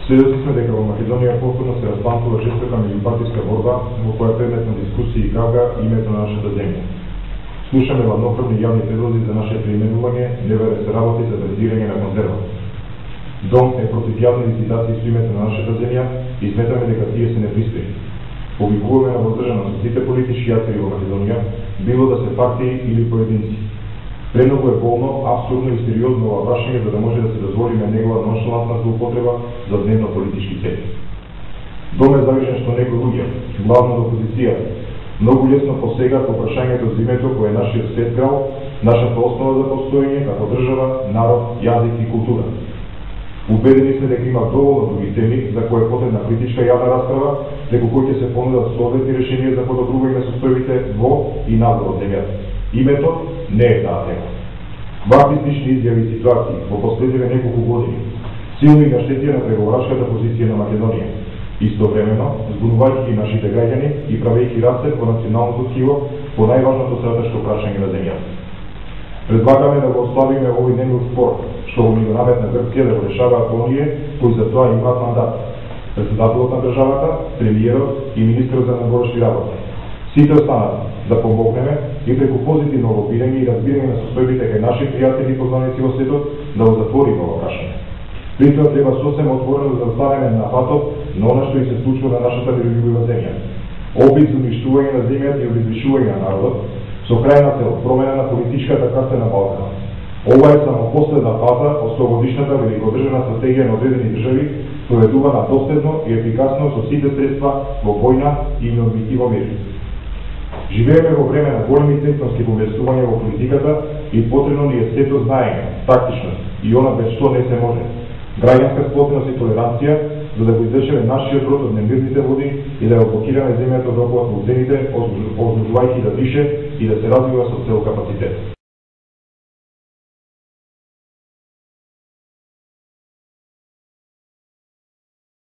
Сведоци сме дека во Македонија повторно се разпламтува жестока меѓупартиска борба во која предмет на дискусија и кавга името на нашата земја. Слушаме ладнокрвни јавни предлози за наше преименување, невере се работи за презирање на конзерва. Дом е против јавни лицитации со името на нашата земја и сметаме дека тие се непристојни. Повикуваме на воздржана со сите политички актери во Македонија, било да се партии или поединци. Премногу е болно, абсурдно и сериозно ова прашање за да може да се дозволиме негова ноншалантна злоупотреба за дневно политички цели. Дом е загрижен што некои луѓе, главно од опозицијата, многу лесно посегаат по прашањето за името кој е нашиот свет крал, нашата основа за постоење како држава, народ, јазик и култура. Убедени сме дека има доволно други теми за кои е потребна критичка јавна расправа, преку кои ќе се понудат советни решенија за подобрување на состојбите во и надвор од земјата. Името не е таа тема. Вакви слични изјави и ситуации во последниве неколку години силно ги наштетија на преговарашката позиција на Македонија, истовремено збунувајќи нашите граѓани и правејќи расцеп во националното тkiво по најважното стратешко прашање на земјата. Предлагаме да го ослабиме овој немил спор, што го ни го наметна Грција да го решаваат оние кои за тоа имаат мандат. Председателот на државата, премиерот и министерот за надворешни работи. Сите останати да помогнеме и преку позитивно лобирање и разбирање на состојбите кај наши пријатели и познаници во светот да го затвориме ова прашање. При тоа треба сосема отворено да застанеме на патот на она што и се случува на нашата мирољубива земја. Обид за уништување на земјата и обезличување на народот со крајна цел промена на политичката карта на Балканот. Ова е само последна фаза од 100-годишната великодржавна стратегија на одредени држави, проведувана доследно и ефикасно со сите средства во војна и во мир. Живееме во време на големи тектонски поместувања во политиката и потребно ни е сето знаење, тактичност и она без што не се може. Граѓанска сплотеност и толеранција за да го извлечеме нашиот род од немирните води и да го блокираме земјата од рокот во уцените, ослужувајќи да дише и да се развива со цел капацитет.